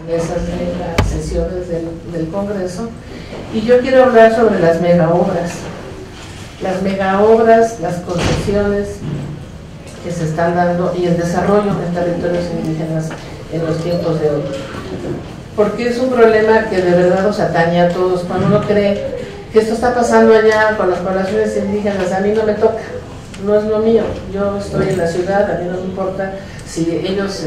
Esas las sesiones del Congreso, y yo quiero hablar sobre las megaobras, las concesiones que se están dando y el desarrollo en territorios indígenas en los tiempos de hoy, porque es un problema que de verdad nos atañe a todos. Cuando uno cree que esto está pasando allá con las poblaciones indígenas, a mí no me toca, no es lo mío, yo estoy en la ciudad, a mí no me importa si ellos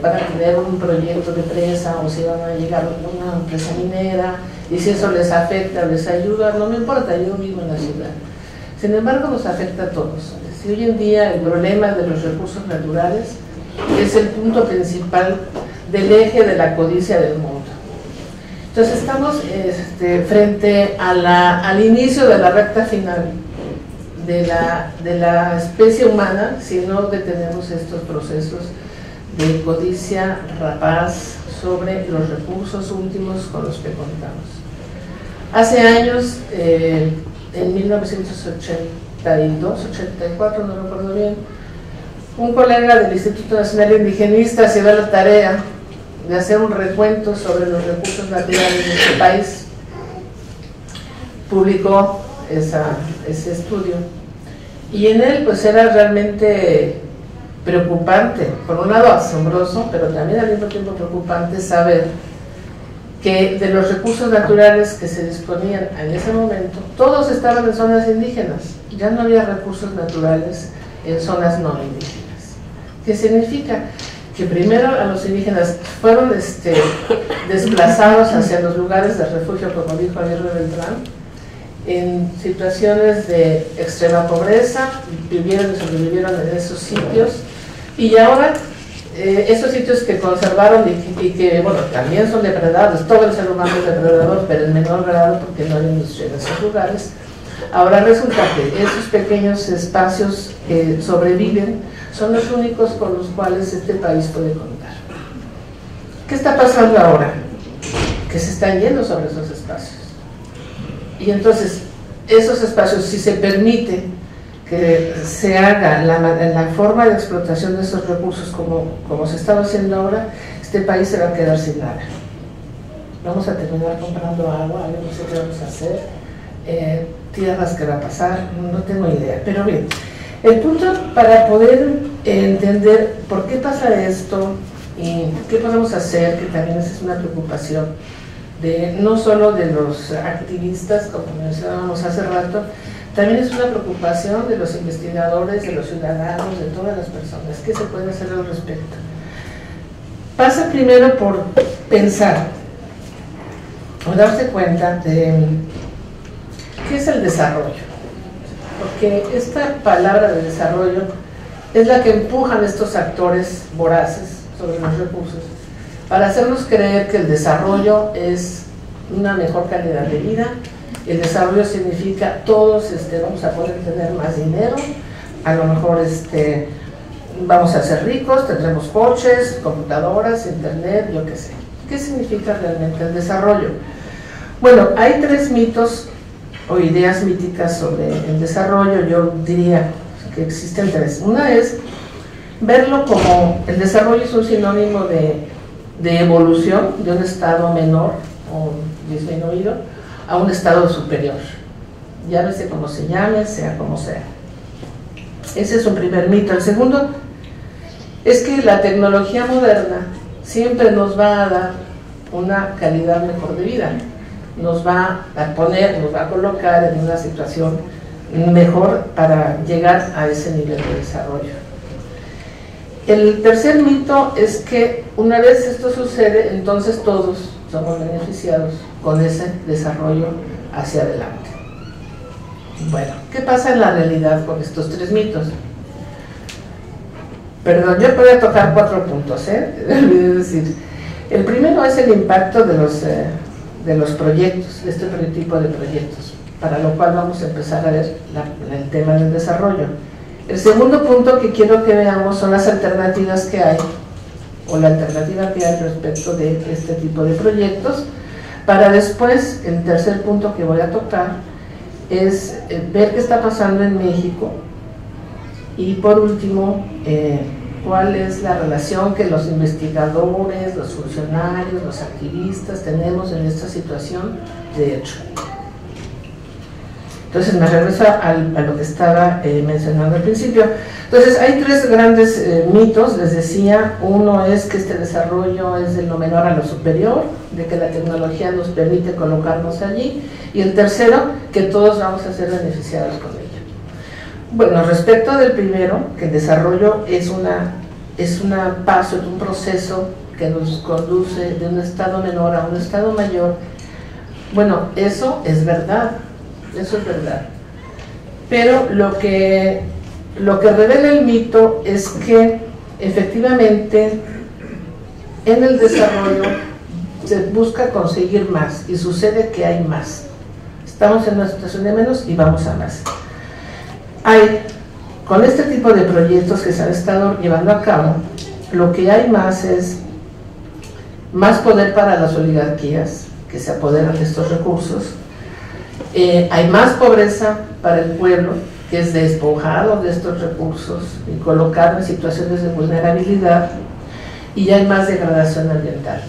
van a tener un proyecto de presa o si van a llegar a una empresa minera y si eso les afecta o les ayuda, no me importa, yo vivo en la ciudad. Sin embargo, nos afecta a todos. Si hoy en día el problema de los recursos naturales es el punto principal del eje de la codicia del mundo. Entonces estamos frente a al inicio de la recta final de la especie humana si no detenemos estos procesos de codicia rapaz sobre los recursos últimos con los que contamos. Hace años, en 1982, 84, no recuerdo bien, un colega del Instituto Nacional Indigenista se dio la tarea de hacer un recuento sobre los recursos naturales de este país. Publicó ese estudio y en él pues era realmente preocupante, por un lado asombroso, pero también al mismo tiempo preocupante saber que de los recursos naturales que se disponían en ese momento, todos estaban en zonas indígenas, ya no había recursos naturales en zonas no indígenas. ¿Qué significa? Que primero a los indígenas fueron desplazados hacia los lugares de refugio, como dijo Aguirre Beltrán, en situaciones de extrema pobreza, vivieron y sobrevivieron en esos sitios, y ahora esos sitios que conservaron y que, bueno, también son depredados, todo el ser humano es depredador, pero en menor grado porque no hay industria en esos lugares. Ahora resulta que esos pequeños espacios que sobreviven son los únicos con los cuales este país puede contar. ¿Qué está pasando ahora? Que se están yendo sobre esos espacios. Y entonces, esos espacios, si se permite que se haga la forma de explotación de esos recursos como se está haciendo ahora, este país se va a quedar sin nada. Vamos a terminar comprando agua, no sé qué vamos a hacer, tierras que va a pasar, no tengo idea. Pero bien, el punto para poder entender por qué pasa esto y qué podemos hacer, que también esa es una preocupación, no solo de los activistas, como mencionábamos hace rato, también es una preocupación de los investigadores, de los ciudadanos, de todas las personas. ¿Qué se puede hacer al respecto? Pasa primero por pensar o darse cuenta de qué es el desarrollo, porque esta palabra de desarrollo es la que empujan estos actores voraces sobre los recursos para hacernos creer que el desarrollo es una mejor calidad de vida. El desarrollo significa todos vamos a poder tener más dinero, a lo mejor vamos a ser ricos, tendremos coches, computadoras, internet, yo qué sé. ¿Qué significa realmente el desarrollo? Bueno, hay tres mitos o ideas míticas sobre el desarrollo. Yo diría que existen tres. Una es verlo como el desarrollo es un sinónimo de evolución de un estado menor o disminuido a un estado superior, llámese como se llame, sea como sea. Ese es un primer mito. El segundo es que la tecnología moderna siempre nos va a dar una calidad mejor de vida, nos va a colocar en una situación mejor para llegar a ese nivel de desarrollo. El tercer mito es que una vez esto sucede, entonces todos somos beneficiados con ese desarrollo hacia adelante. Bueno, ¿qué pasa en la realidad con estos tres mitos? Perdón, yo podría tocar 4 puntos, olvidé decir. El primero es el impacto de los proyectos, de este tipo de proyectos, para lo cual vamos a empezar a ver el tema del desarrollo. El segundo punto que quiero que veamos son las alternativas que hay o la alternativa que hay respecto de este tipo de proyectos, para después, el tercer punto que voy a tocar, es ver qué está pasando en México y por último, cuál es la relación que los investigadores, los funcionarios, los activistas tenemos en esta situación de hecho. Entonces me regreso a lo que estaba mencionando al principio. Entonces hay tres grandes mitos, les decía. Uno es que este desarrollo es de lo menor a lo superior, de que la tecnología nos permite colocarnos allí, y el tercero, que todos vamos a ser beneficiados con ella. Bueno, respecto del primero, que el desarrollo es un proceso que nos conduce de un estado menor a un estado mayor, bueno, eso es verdad. Eso es verdad, pero lo que revela el mito es que efectivamente en el desarrollo se busca conseguir más y sucede que hay más. Estamos en una situación de menos y vamos a más. Con este tipo de proyectos que se han estado llevando a cabo, lo que hay más es más poder para las oligarquías que se apoderan de estos recursos. Hay más pobreza para el pueblo, que es despojado de estos recursos y colocado en situaciones de vulnerabilidad, y hay más degradación ambiental.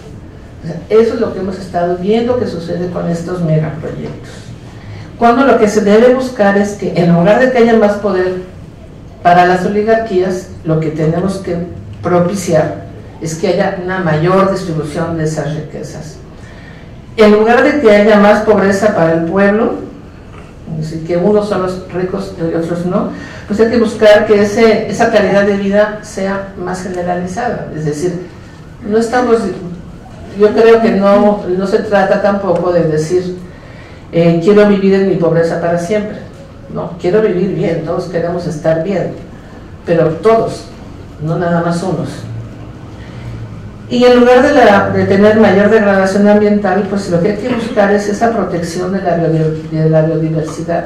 O sea, eso es lo que hemos estado viendo que sucede con estos megaproyectos. Cuando lo que se debe buscar es que en lugar de que haya más poder para las oligarquías, lo que tenemos que propiciar es que haya una mayor distribución de esas riquezas. En lugar de que haya más pobreza para el pueblo, es decir, que unos son los ricos y otros no, pues hay que buscar que esa calidad de vida sea más generalizada. Es decir, yo creo que no se trata tampoco de decir quiero vivir en mi pobreza para siempre. No, quiero vivir bien, todos queremos estar bien, pero todos, no nada más unos. Y en lugar de tener mayor degradación ambiental, pues lo que hay que buscar es esa protección de la biodiversidad.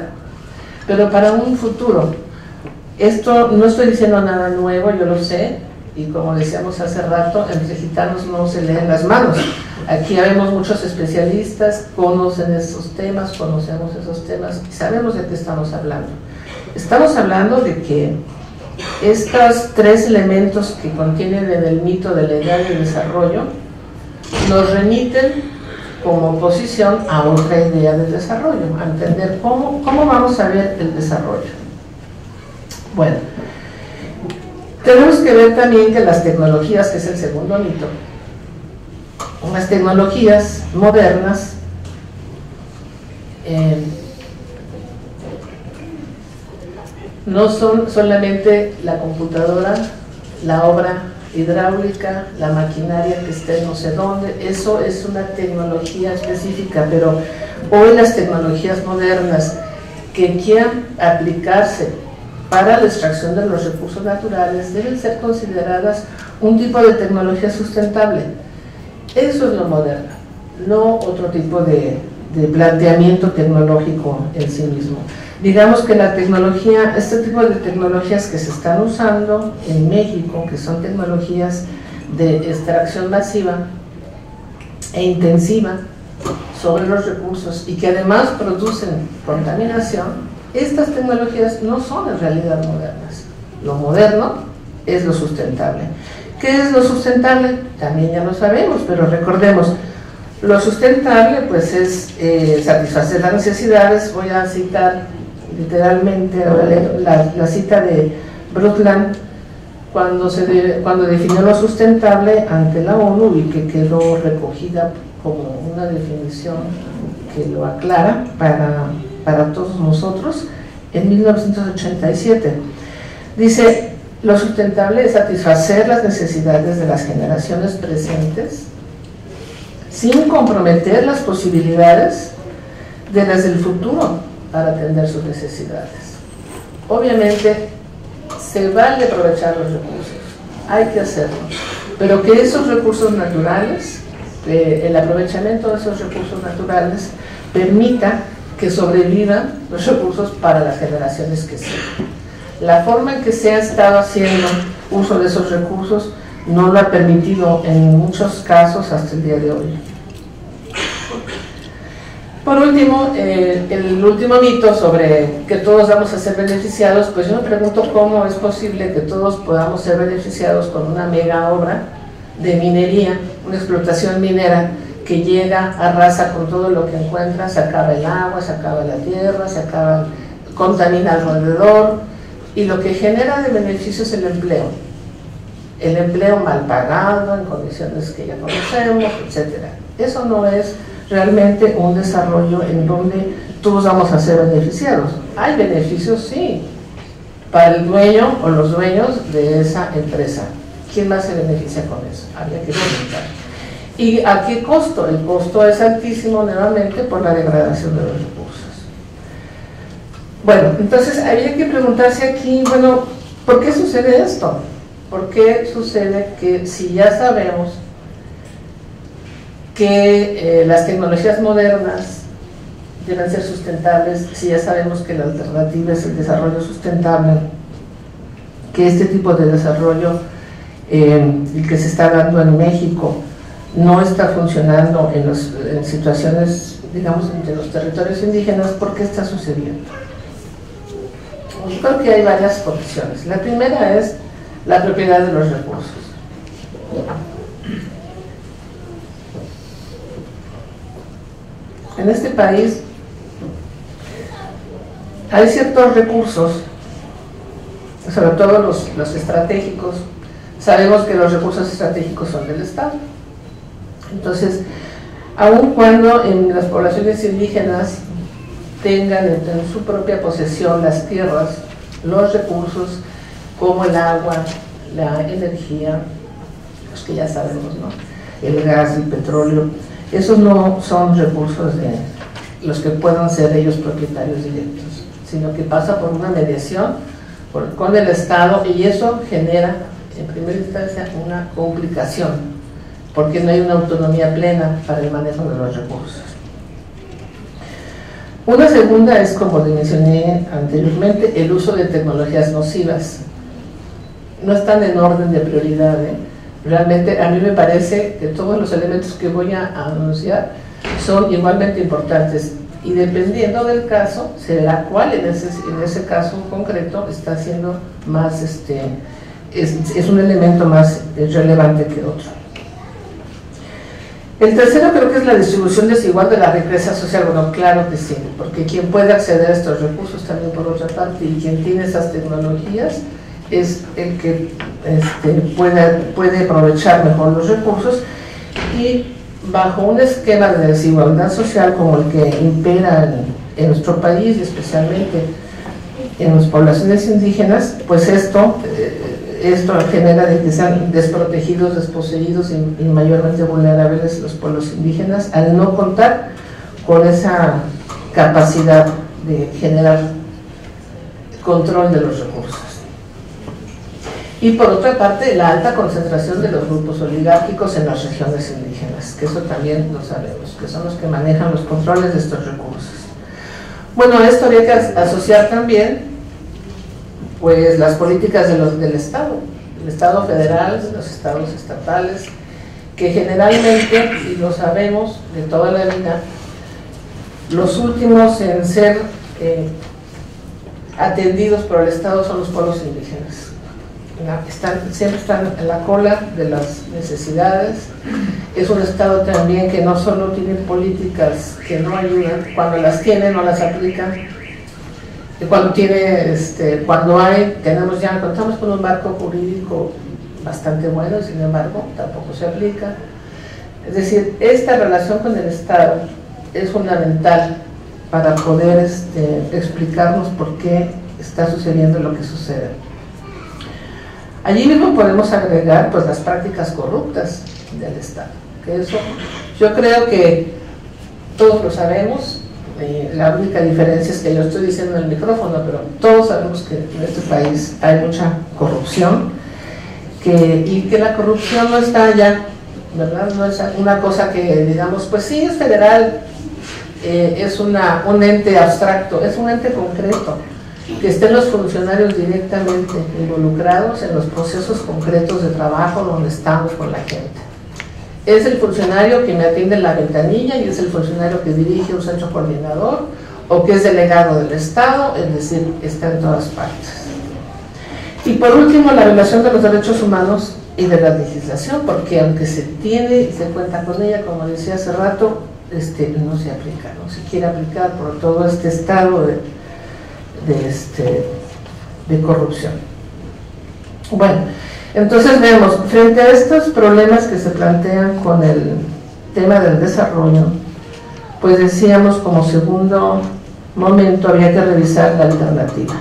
Pero para un futuro, esto no estoy diciendo nada nuevo, yo lo sé, y como decíamos hace rato, entre gitanos no se leen las manos. Aquí habemos muchos especialistas, conocen esos temas, conocemos esos temas y sabemos de qué estamos hablando. Estamos hablando de que estos tres elementos que contienen en el mito de la edad y el desarrollo nos remiten como oposición a otra idea del desarrollo, a entender cómo vamos a ver el desarrollo. Bueno, tenemos que ver también que las tecnologías, que es el segundo mito, las tecnologías modernas no son solamente la computadora, la obra hidráulica, la maquinaria que esté no sé dónde. Eso es una tecnología específica, pero hoy las tecnologías modernas que quieran aplicarse para la extracción de los recursos naturales deben ser consideradas un tipo de tecnología sustentable. Eso es lo moderno, no otro tipo de planteamiento tecnológico en sí mismo. Digamos que la tecnología, este tipo de tecnologías que se están usando en México, que son tecnologías de extracción masiva e intensiva sobre los recursos y que además producen contaminación, estas tecnologías no son en realidad modernas. Lo moderno es lo sustentable. ¿Qué es lo sustentable? También ya lo sabemos, pero recordemos, lo sustentable pues es satisfacer las necesidades. Voy a citar literalmente la cita de Brundtland cuando definió lo sustentable ante la ONU y que quedó recogida como una definición que lo aclara para todos nosotros en 1987. Dice: lo sustentable es satisfacer las necesidades de las generaciones presentes sin comprometer las posibilidades de las del futuro para atender sus necesidades. Obviamente se vale aprovechar los recursos, hay que hacerlo, pero que esos recursos naturales, el aprovechamiento de esos recursos naturales permita que sobrevivan los recursos para las generaciones que siguen. La forma en que se ha estado haciendo uso de esos recursos no lo ha permitido en muchos casos hasta el día de hoy. Por último, el último mito sobre que todos vamos a ser beneficiados, pues yo me pregunto cómo es posible que todos podamos ser beneficiados con una mega obra de minería, una explotación minera que llega, arrasa con todo lo que encuentra, se acaba el agua, se acaba la tierra, contamina alrededor, y lo que genera de beneficio es el empleo mal pagado, en condiciones que ya conocemos, etc. Eso no es realmente un desarrollo en donde todos vamos a ser beneficiados. Hay beneficios, sí, para el dueño o los dueños de esa empresa. ¿Quién más se beneficia con eso? Habría que preguntar. ¿Y a qué costo? El costo es altísimo nuevamente por la degradación de los recursos. Bueno, entonces habría que preguntarse aquí, bueno, ¿por qué sucede esto? ¿Por qué sucede que si ya sabemos que las tecnologías modernas deben ser sustentables, si ya sabemos que la alternativa es el desarrollo sustentable, que este tipo de desarrollo el que se está dando en México no está funcionando en situaciones, digamos, de los territorios indígenas? ¿Por qué está sucediendo? Yo creo que hay varias condiciones. La primera es la propiedad de los recursos. En este país hay ciertos recursos, sobre todo los estratégicos. Sabemos que los recursos estratégicos son del Estado. Entonces, aun cuando en las poblaciones indígenas tengan en su propia posesión las tierras, los recursos como el agua, la energía, los que ya sabemos, ¿no? El gas, el petróleo, esos no son recursos de los que puedan ser ellos propietarios directos, sino que pasa por una mediación con el Estado, y eso genera en primera instancia una complicación, porque no hay una autonomía plena para el manejo de los recursos. Una segunda es, como le mencioné anteriormente, el uso de tecnologías nocivas. No están en orden de prioridad, Realmente a mí me parece que todos los elementos que voy a anunciar son igualmente importantes, y dependiendo del caso se verá cuál en ese caso concreto está siendo más, es un elemento más relevante que otro. El tercero creo que es la distribución desigual de la riqueza social. Bueno, claro que sí, porque quien puede acceder a estos recursos también por otra parte, y quien tiene esas tecnologías, es el que puede aprovechar mejor los recursos, y bajo un esquema de desigualdad social como el que impera en nuestro país, y especialmente en las poblaciones indígenas, pues esto genera de que sean desprotegidos, desposeídos y mayormente vulnerables los pueblos indígenas, al no contar con esa capacidad de generar control de los recursos. Y por otra parte, la alta concentración de los grupos oligárquicos en las regiones indígenas, que eso también lo sabemos, que son los que manejan los controles de estos recursos. Bueno, a esto habría que asociar también pues las políticas del Estado, el Estado federal, los estados estatales, que generalmente, y lo sabemos de toda la vida, los últimos en ser atendidos por el Estado son los pueblos indígenas. Siempre están en la cola de las necesidades. Es un Estado también que no solo tiene políticas que no ayudan, cuando las tiene no las aplican. Contamos con un marco jurídico bastante bueno, sin embargo tampoco se aplica. Es decir, esta relación con el Estado es fundamental para poder explicarnos por qué está sucediendo lo que sucede. Allí mismo podemos agregar pues las prácticas corruptas del Estado, que eso yo creo que todos lo sabemos. La única diferencia es que yo estoy diciendo en el micrófono, pero todos sabemos que en este país hay mucha corrupción, y que la corrupción no está allá, ¿verdad? No es una cosa que digamos, pues sí, es federal, es un ente abstracto, es un ente concreto. que estén los funcionarios directamente involucrados en los procesos concretos de trabajo donde estamos con la gente. Es el funcionario que me atiende en la ventanilla y es el funcionario que dirige un centro coordinador o que es delegado del Estado, es decir, está en todas partes. Y por último, la violación de los derechos humanos y de la legislación, porque aunque se tiene y se cuenta con ella, como decía hace rato, no se aplica, no se quiere aplicar por todo este estado de corrupción. Bueno, entonces vemos, frente a estos problemas que se plantean con el tema del desarrollo, pues decíamos como segundo momento había que revisar la alternativa.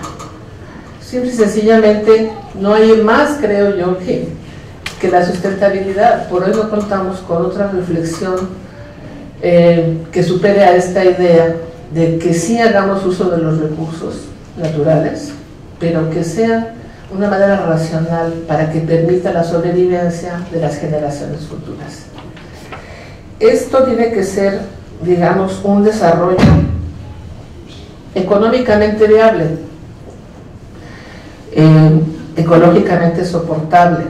Simple y sencillamente no hay más, creo yo, que la sustentabilidad. Por hoy no contamos con otra reflexión que supere a esta idea de que sí hagamos uso de los recursos naturales, pero que sea una manera racional para que permita la sobrevivencia de las generaciones futuras. Esto tiene que ser, digamos, un desarrollo económicamente viable, ecológicamente soportable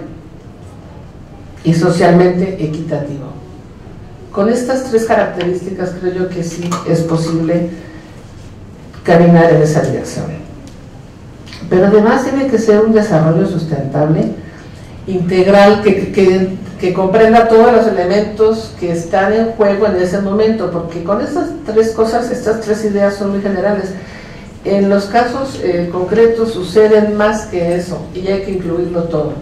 y socialmente equitativo. Con estas tres características creo yo que sí es posible caminar en esa dirección. Pero además tiene que ser un desarrollo sustentable, integral, que comprenda todos los elementos que están en juego en ese momento, porque con estas tres cosas, estas tres ideas son muy generales. En los casos concretos suceden más que eso y hay que incluirlo todo.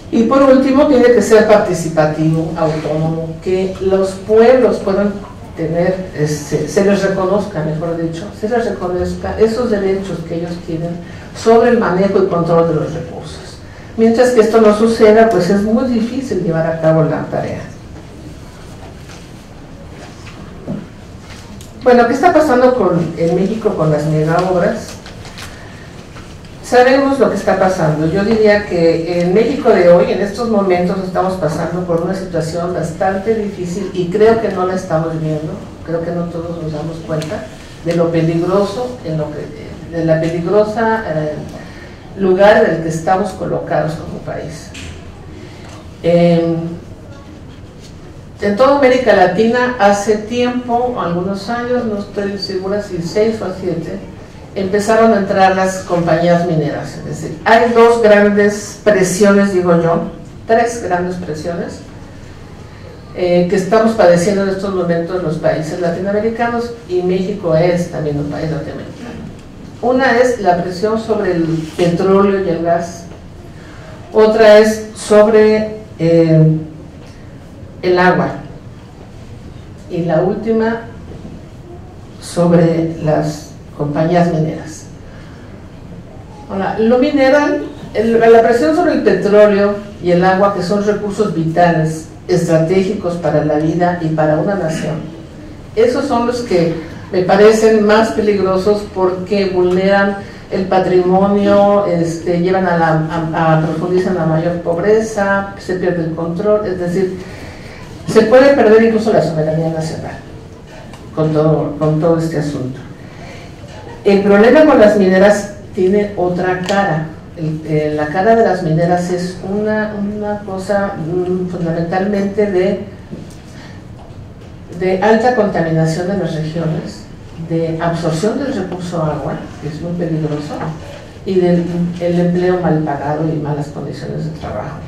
Y por último, tiene que ser participativo, autónomo, que los pueblos puedan tener, se les reconozca, mejor dicho, se les reconozca esos derechos que ellos tienen sobre el manejo y control de los recursos. Mientras que esto no suceda, pues es muy difícil llevar a cabo la tarea. Bueno, ¿qué está pasando en México con las megaobras? Sabemos lo que está pasando. Yo diría que en México de hoy, en estos momentos, estamos pasando por una situación bastante difícil y creo que no la estamos viendo, creo que no todos nos damos cuenta de lo peligroso, de la peligrosa lugar en el que estamos colocados como país. En toda América Latina, hace tiempo, algunos años, no estoy segura si 6 o 7, empezaron a entrar las compañías mineras. Es decir, hay dos grandes presiones, digo yo, tres grandes presiones que estamos padeciendo en estos momentos los países latinoamericanos, y México es también un país latinoamericano. Una es la presión sobre el petróleo y el gas, otra es sobre el agua, y la última sobre las compañías mineras. Ahora, lo mineral, la presión sobre el petróleo y el agua, que son recursos vitales, estratégicos para la vida y para una nación, esos son los que me parecen más peligrosos porque vulneran el patrimonio, llevan a profundizar en la mayor pobreza, se pierde el control, es decir, se puede perder incluso la soberanía nacional con todo este asunto. El problema con las mineras tiene otra cara. La cara de las mineras es una cosa fundamentalmente de alta contaminación en las regiones, de absorción del recurso agua, que es muy peligroso, y del empleo mal pagado y malas condiciones de trabajo.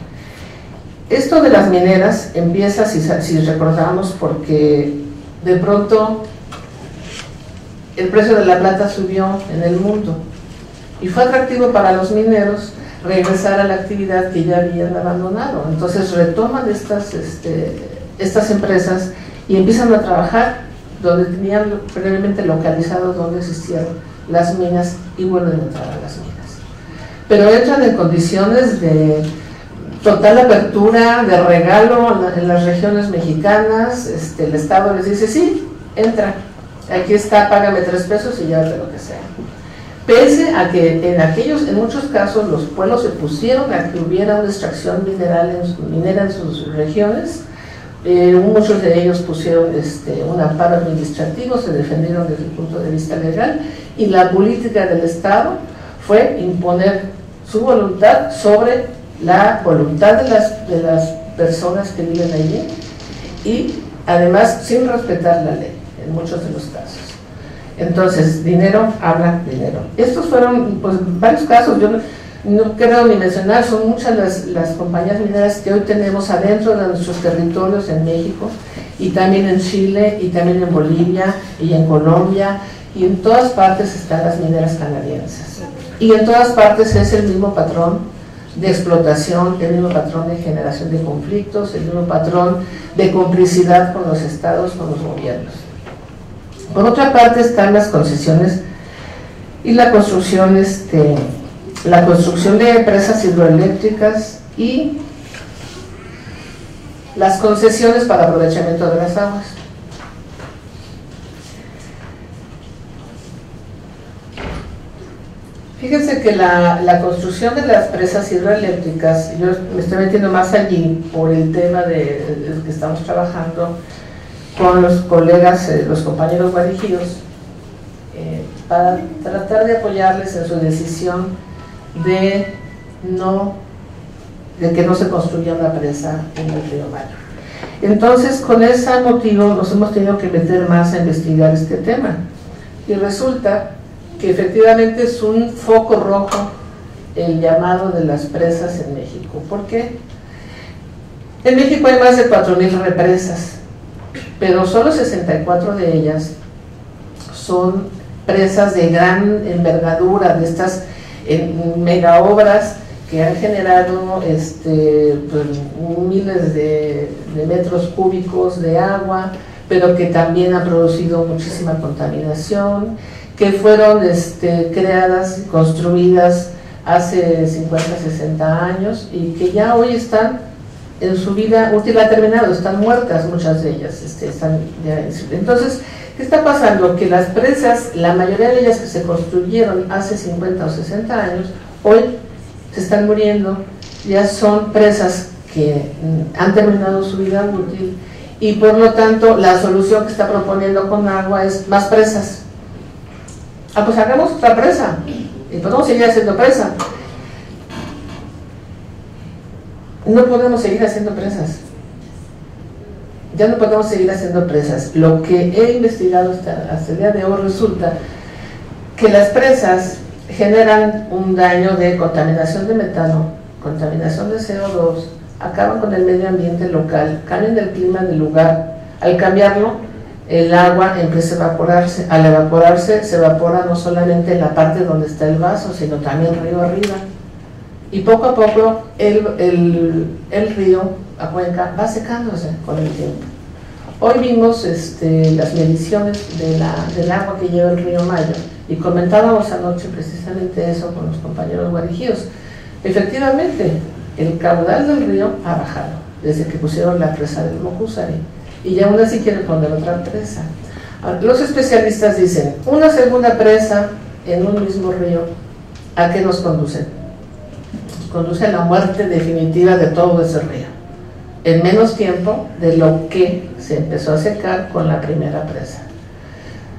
Esto de las mineras empieza, si recordamos, porque de pronto el precio de la plata subió en el mundo y fue atractivo para los mineros regresar a la actividad que ya habían abandonado. Entonces retoman estas empresas y empiezan a trabajar donde tenían previamente localizado donde existían las minas y vuelven a entrar a las minas. Pero entran en condiciones de total apertura, de regalo en las regiones mexicanas. El Estado les dice, sí, entra, aquí está, págame 3 pesos y llévate lo que sea. Pese a que en muchos casos los pueblos se pusieron a que hubiera una extracción minera en sus regiones, muchos de ellos pusieron un amparo administrativo, se defendieron desde el punto de vista legal y la política del Estado fue imponer su voluntad sobre la voluntad de las personas que viven allí, y además sin respetar la ley en muchos de los casos. Entonces, dinero habla dinero. Estos fueron pues varios casos. Yo no quiero ni mencionar, son muchas las compañías mineras que hoy tenemos adentro de nuestros territorios en México, y también en Chile, y también en Bolivia, y en Colombia, y en todas partes están las mineras canadienses. Y en todas partes es el mismo patrón de explotación, el mismo patrón de generación de conflictos, el mismo patrón de complicidad con los estados, con los gobiernos. Por otra parte están las concesiones y la construcción de presas hidroeléctricas y las concesiones para aprovechamiento de las aguas. Fíjense que la construcción de las presas hidroeléctricas, yo me estoy metiendo más allí por el tema del que estamos trabajando con los colegas, los compañeros guarijíos, para tratar de apoyarles en su decisión de que no se construya una presa en el río Mayo. Entonces, con ese motivo nos hemos tenido que meter más a investigar este tema, y resulta que efectivamente es un foco rojo el llamado de las presas en México. ¿Por qué? En México hay más de 4,000 represas, pero solo 64 de ellas son presas de gran envergadura, de estas mega obras que han generado pues, miles de metros cúbicos de agua, pero que también han producido muchísima contaminación, que fueron creadas y construidas hace 50, 60 años, y que ya hoy están en su vida útil ha terminado, están muertas muchas de ellas. Entonces, ¿qué está pasando? Que las presas, la mayoría de ellas que se construyeron hace 50 o 60 años, hoy se están muriendo, ya son presas que han terminado su vida útil, y por lo tanto la solución que está proponiendo con agua es más presas. Pues hagamos otra presa y podemos seguir haciendo presa. No podemos seguir haciendo presas, ya no podemos seguir haciendo presas. Lo que he investigado hasta el día de hoy resulta que las presas generan un daño de contaminación de metano, contaminación de CO2, acaban con el medio ambiente local, cambian el clima del lugar. Al cambiarlo, el agua empieza a evaporarse. Al evaporarse, se evapora no solamente en la parte donde está el vaso, sino también río arriba. Y poco a poco el río, la cuenca, va secándose con el tiempo. Hoy vimos las mediciones del agua que lleva el río Mayo, y comentábamos anoche precisamente eso con los compañeros guarijíos. Efectivamente, el caudal del río ha bajado desde que pusieron la presa del Mocúzari, y aún así quieren poner otra presa. Los especialistas dicen, una segunda presa en un mismo río, ¿a qué nos conduce? Nos conduce a la muerte definitiva de todo ese río, en menos tiempo de lo que se empezó a secar con la primera presa.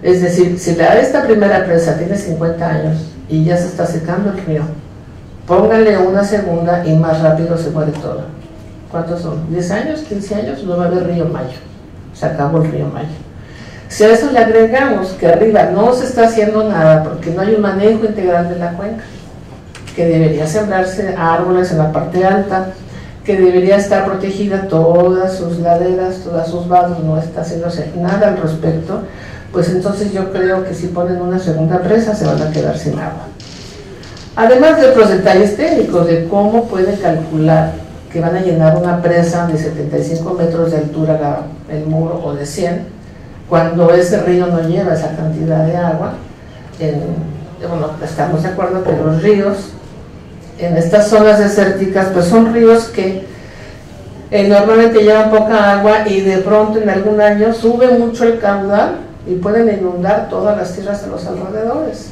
Es decir, si esta primera presa tiene 50 años y ya se está secando el río, pónganle una segunda y más rápido se muere todo. ¿Cuántos son? ¿10 años? ¿15 años? No va a haber río Mayo. Se acabó el río Mayo. Si a eso le agregamos que arriba no se está haciendo nada porque no hay un manejo integral de la cuenca, que debería sembrarse árboles en la parte alta, que debería estar protegida todas sus laderas, todas sus vados, no está haciéndose nada al respecto, pues entonces yo creo que si ponen una segunda presa se van a quedar sin agua. Además de otros detalles técnicos de cómo pueden calcular que van a llenar una presa de 75 metros de altura el muro, o de 100, cuando ese río no lleva esa cantidad de agua. Bueno, estamos de acuerdo que los ríos en estas zonas desérticas pues son ríos que normalmente llevan poca agua, y de pronto en algún año sube mucho el caudal y pueden inundar todas las tierras de los alrededores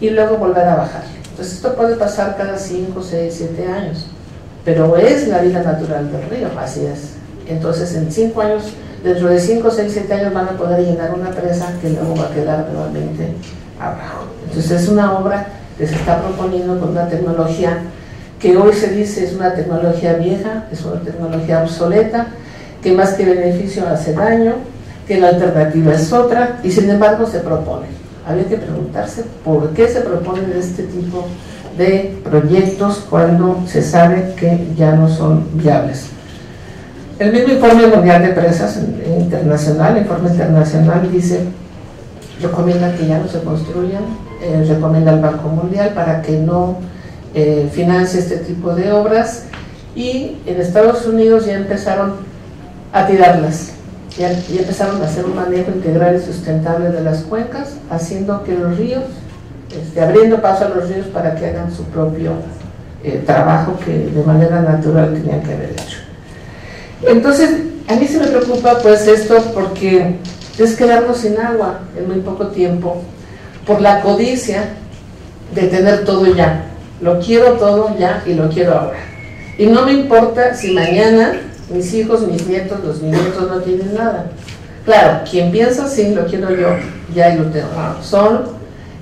y luego volver a bajar. Entonces esto puede pasar cada 5, 6, 7 años, pero es la vida natural del río, así es. Entonces en 5 años, dentro de 5, 6, 7 años van a poder llenar una presa que luego va a quedar nuevamente abajo. Entonces es una obra que se está proponiendo con una tecnología que hoy se dice es una tecnología vieja, es una tecnología obsoleta, que más que beneficio hace daño, que la alternativa es otra, y sin embargo se propone. Había que preguntarse por qué se proponen este tipo de proyectos cuando se sabe que ya no son viables. El mismo informe mundial de presas internacional, informe internacional, dice, recomienda que ya no se construyan, recomienda al Banco Mundial para que no financie este tipo de obras, y en Estados Unidos ya empezaron a tirarlas, ya empezaron a hacer un manejo integral y sustentable de las cuencas, haciendo que los ríos, abriendo paso a los ríos para que hagan su propio trabajo que de manera natural tenían que haber hecho. Entonces, a mí se me preocupa pues esto, porque es quedarnos sin agua en muy poco tiempo, por la codicia de tener todo ya. Lo quiero todo ya y lo quiero ahora. Y no me importa si mañana mis hijos, mis nietos, los nietos no tienen nada. Claro, quien piensa así, lo quiero yo, ya y lo tengo. Son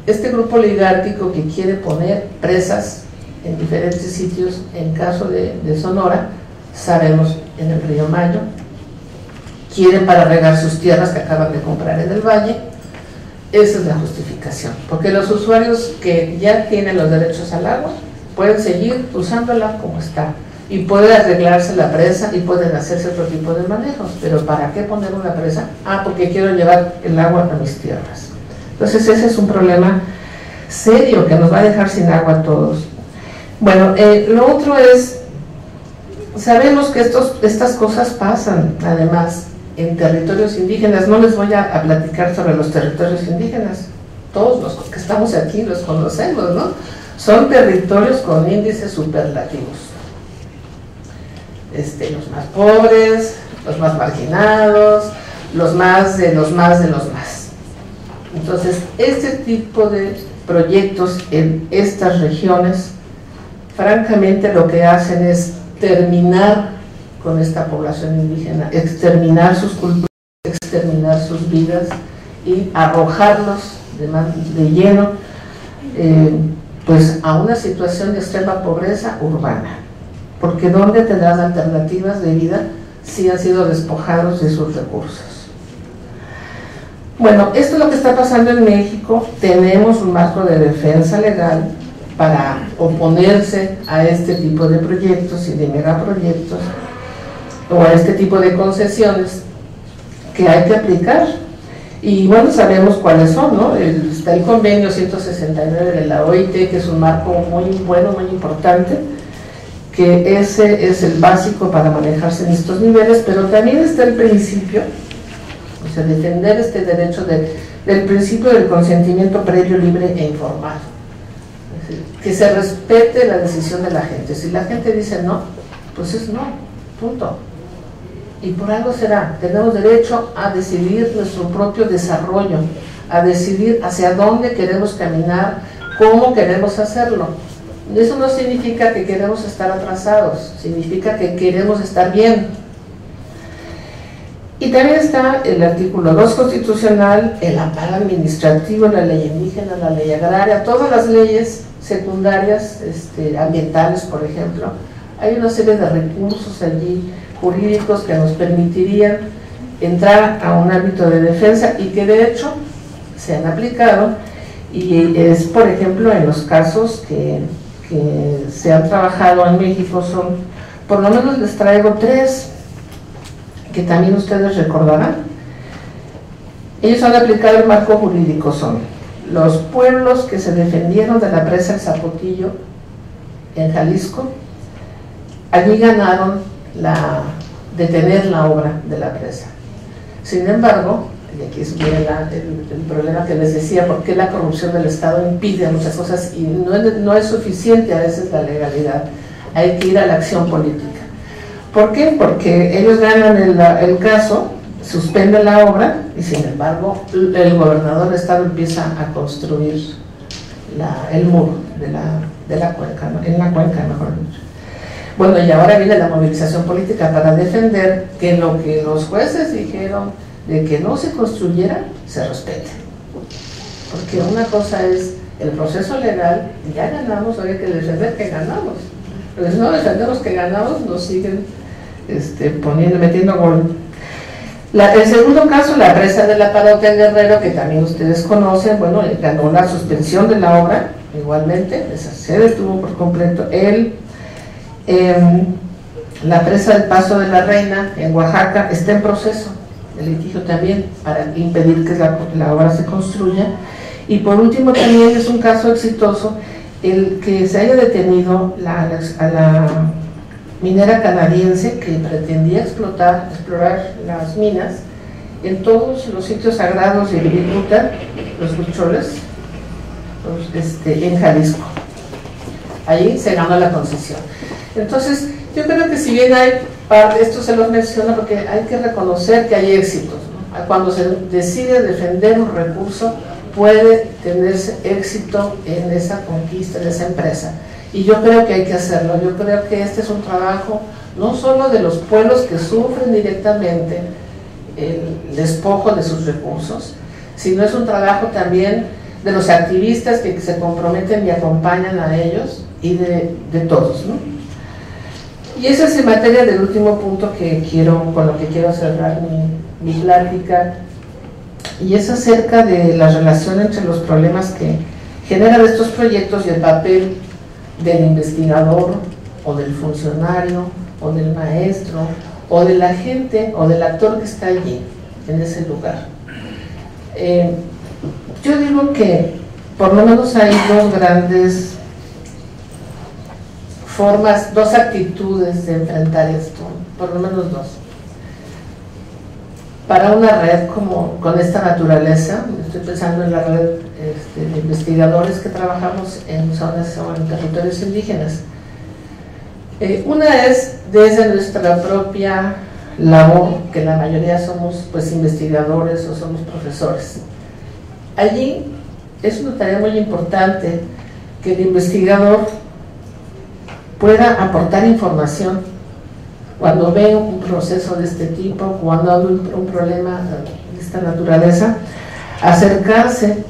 este grupo oligárquico que quiere poner presas en diferentes sitios. En caso de Sonora, sabemos en el río Mayo, quieren para regar sus tierras que acaban de comprar en el valle. Esa es la justificación, porque los usuarios que ya tienen los derechos al agua pueden seguir usándola como está, y puede arreglarse la presa y pueden hacerse otro tipo de manejos. Pero ¿para qué poner una presa? Porque quiero llevar el agua a mis tierras. Entonces ese es un problema serio que nos va a dejar sin agua a todos. Bueno, lo otro es, sabemos que estas cosas pasan además en territorios indígenas. No les voy a platicar sobre los territorios indígenas, todos los que estamos aquí los conocemos, ¿no? Son territorios con índices superlativos. Los más pobres, los más marginados, los más de los más de los más. Entonces, este tipo de proyectos en estas regiones, francamente lo que hacen es terminar con esta población indígena, exterminar sus culturas, exterminar sus vidas y arrojarlos de lleno pues a una situación de extrema pobreza urbana, porque ¿dónde tendrán alternativas de vida si han sido despojados de sus recursos? Bueno, esto es lo que está pasando en México. Tenemos un marco de defensa legal para oponerse a este tipo de proyectos y de megaproyectos, o a este tipo de concesiones que hay que aplicar. Y bueno, sabemos cuáles son, ¿no? Está el convenio 169 de la OIT, que es un marco muy bueno, muy importante, que ese es el básico para manejarse en estos niveles, pero también está el principio, o sea, defender este derecho del principio del consentimiento previo, libre e informado. Es decir, que se respete la decisión de la gente. Si la gente dice no, pues es no, punto. Y por algo será. Tenemos derecho a decidir nuestro propio desarrollo, a decidir hacia dónde queremos caminar, cómo queremos hacerlo. Eso no significa que queremos estar atrasados, significa que queremos estar bien. Y también está el artículo 2 constitucional, el amparo administrativo, la ley indígena, la ley agraria, todas las leyes secundarias, ambientales, por ejemplo. Hay una serie de recursos allí jurídicos que nos permitirían entrar a un ámbito de defensa y que de hecho se han aplicado, y es, por ejemplo, en los casos que se han trabajado en México, son, por lo menos les traigo 3 que también ustedes recordarán. Ellos han aplicado el marco jurídico, son los pueblos que se defendieron de la presa El Zapotillo en Jalisco. Allí ganaron detener la obra de la presa. Sin embargo, y aquí viene el problema que les decía, por qué la corrupción del Estado impide muchas cosas y no es suficiente a veces la legalidad, hay que ir a la acción política. ¿Por qué? Porque ellos ganan el caso, suspenden la obra y sin embargo el gobernador del Estado empieza a construir el muro de la cuenca, ¿no? En la cuenca, mejor dicho. Bueno, y ahora viene la movilización política para defender que lo que los jueces dijeron de que no se construyera, se respete. Porque una cosa es el proceso legal, ya ganamos, había que defender que ganamos. Pero si no defendemos que ganamos, nos siguen metiendo gol. El segundo caso, la presa de la Parroquia Guerrero, que también ustedes conocen, bueno, ganó la suspensión de la obra, igualmente, esa se detuvo por completo. La presa del Paso de la Reina, en Oaxaca, está en proceso de litigio también, para impedir que la obra se construya. Y por último, también es un caso exitoso el que se haya detenido a la minera canadiense que pretendía explorar las minas en todos los sitios sagrados de Viricuta, los Huicholes, en Jalisco. Allí se ganó la concesión. Entonces, yo creo que si bien hay esto se los menciona porque hay que reconocer que hay éxitos, ¿no? Cuando se decide defender un recurso, puede tenerse éxito en esa conquista, en esa empresa. Y yo creo que hay que hacerlo. Yo creo que este es un trabajo no solo de los pueblos que sufren directamente el despojo de sus recursos, sino es un trabajo también de los activistas que se comprometen y acompañan a ellos y de todos, ¿no? Y esa es en materia del último punto con lo que quiero cerrar mi plática, y es acerca de la relación entre los problemas que generan estos proyectos y el papel del investigador o del funcionario o del maestro o del agente o del actor que está allí, en ese lugar. Yo digo que por lo menos hay dos grandes formas, dos actitudes de enfrentar esto, por lo menos dos. Para una red con esta naturaleza, estoy pensando en la red de investigadores que trabajamos en zonas o en territorios indígenas. Una es desde nuestra propia labor, que la mayoría somos pues investigadores o somos profesores. Allí es una tarea muy importante que el investigador pueda aportar información cuando ve un proceso de este tipo, cuando hay un problema de esta naturaleza, acercarse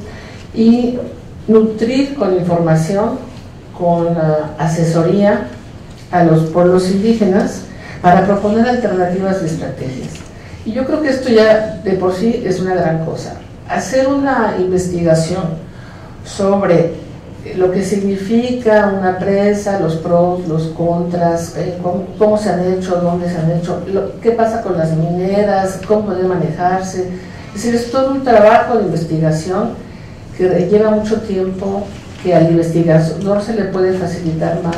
y nutrir con información, con asesoría a los pueblos indígenas para proponer alternativas y estrategias. Y yo creo que esto ya de por sí es una gran cosa. Hacer una investigación sobre lo que significa una presa, los pros, los contras, cómo se han hecho, dónde se han hecho, qué pasa con las mineras, cómo puede manejarse. Es decir, es todo un trabajo de investigación que lleva mucho tiempo, que al investigador se le puede facilitar más,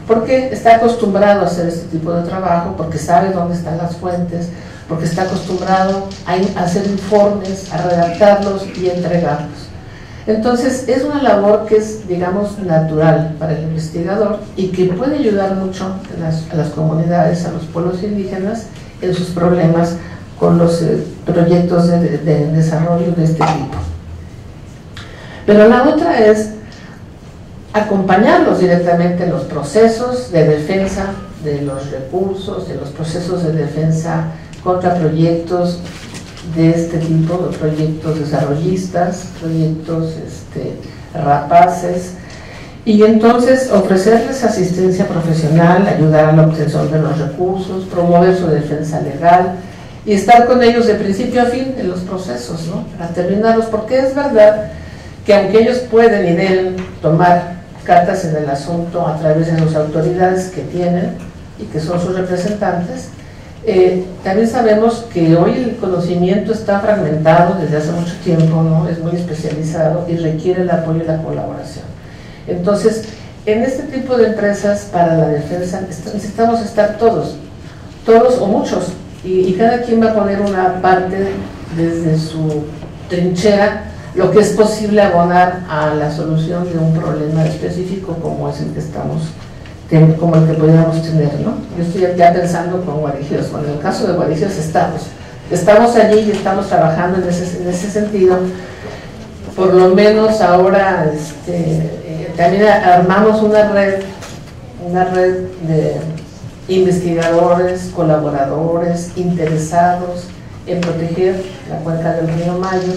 porque está acostumbrado a hacer este tipo de trabajo, porque sabe dónde están las fuentes, porque está acostumbrado a hacer informes, a redactarlos y entregarlos. Entonces, es una labor que es, digamos, natural para el investigador y que puede ayudar mucho a las comunidades, a los pueblos indígenas en sus problemas con los proyectos de desarrollo de este tipo. Pero la otra es acompañarlos directamente en los procesos de defensa de los recursos, de los procesos de defensa contra proyectos de este tipo, de proyectos desarrollistas, proyectos rapaces, y entonces ofrecerles asistencia profesional, ayudar a la obtención de los recursos, promover su defensa legal y estar con ellos de principio a fin en los procesos, ¿no? Para terminarlos, porque es verdad que aunque ellos pueden y deben tomar cartas en el asunto a través de sus autoridades que tienen y que son sus representantes, también sabemos que hoy el conocimiento está fragmentado desde hace mucho tiempo, ¿no? Es muy especializado y requiere el apoyo y la colaboración. Entonces, en este tipo de empresas para la defensa necesitamos estar todos o muchos, y cada quien va a poner una parte desde su trinchera, lo que es posible abonar a la solución de un problema específico como es el que estamos como el que podríamos tener, ¿no? Yo estoy ya pensando con Guarigios. Bueno, en el caso de Guarigios estamos allí y estamos trabajando en ese sentido. Por lo menos ahora también armamos una red de investigadores, colaboradores, interesados en proteger la cuenca del río Mayo.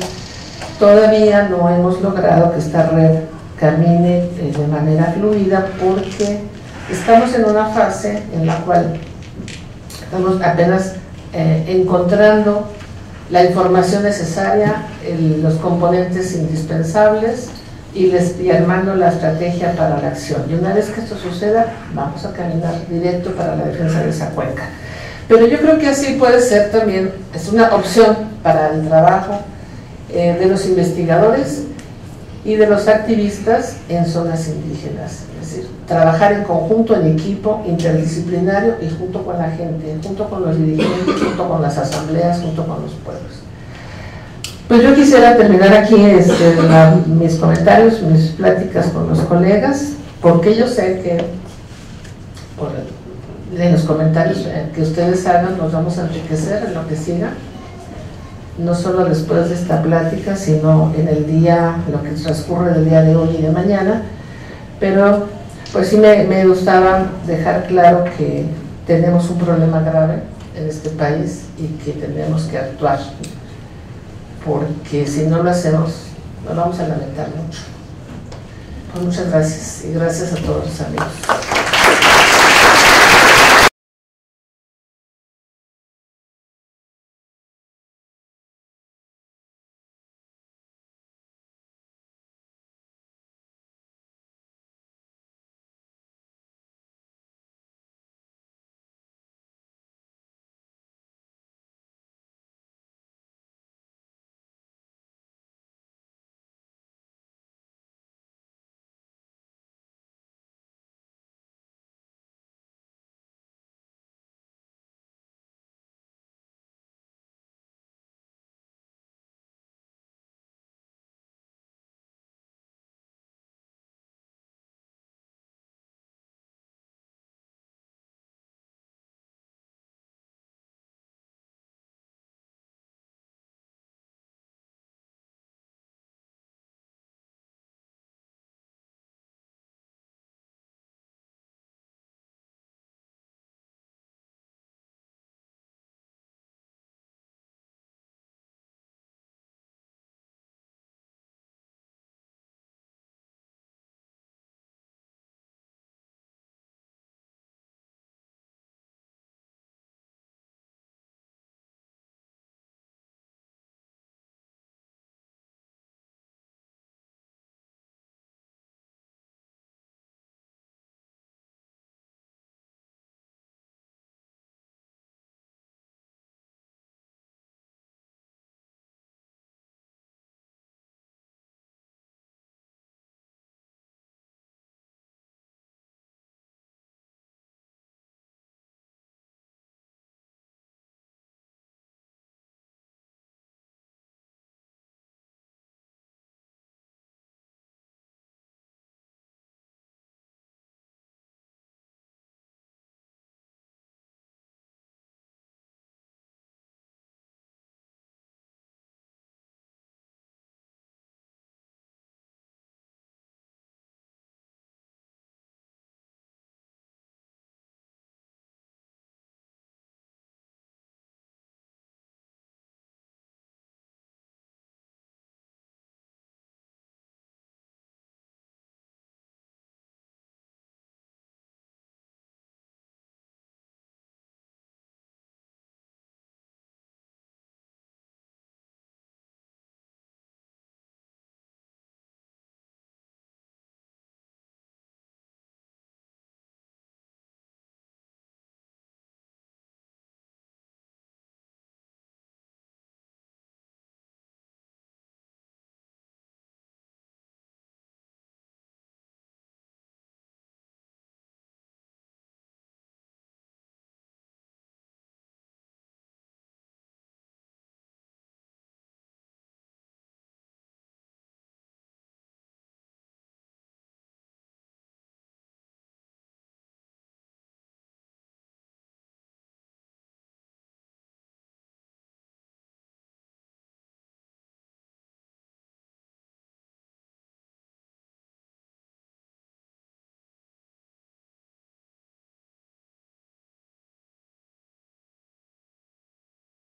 Todavía no hemos logrado que esta red camine de manera fluida, porque estamos en una fase en la cual estamos apenas encontrando la información necesaria, los componentes indispensables y armando la estrategia para la acción. Y una vez que esto suceda, vamos a caminar directo para la defensa de esa cuenca. Pero yo creo que así puede ser también, es una opción para el trabajo de los investigadores y de los activistas en zonas indígenas. Es decir, trabajar en conjunto, en equipo, interdisciplinario y junto con la gente, junto con los dirigentes, junto con las asambleas, junto con los pueblos. Pues yo quisiera terminar aquí mis comentarios, mis pláticas con los colegas, porque yo sé que en los comentarios que ustedes hagan nos vamos a enriquecer en lo que siga, no solo después de esta plática, sino en el día, lo que transcurre del día de hoy y de mañana. Pero pues sí me gustaba dejar claro que tenemos un problema grave en este país y que tenemos que actuar, porque si no lo hacemos nos vamos a lamentar mucho. Pues muchas gracias y gracias a todos los amigos.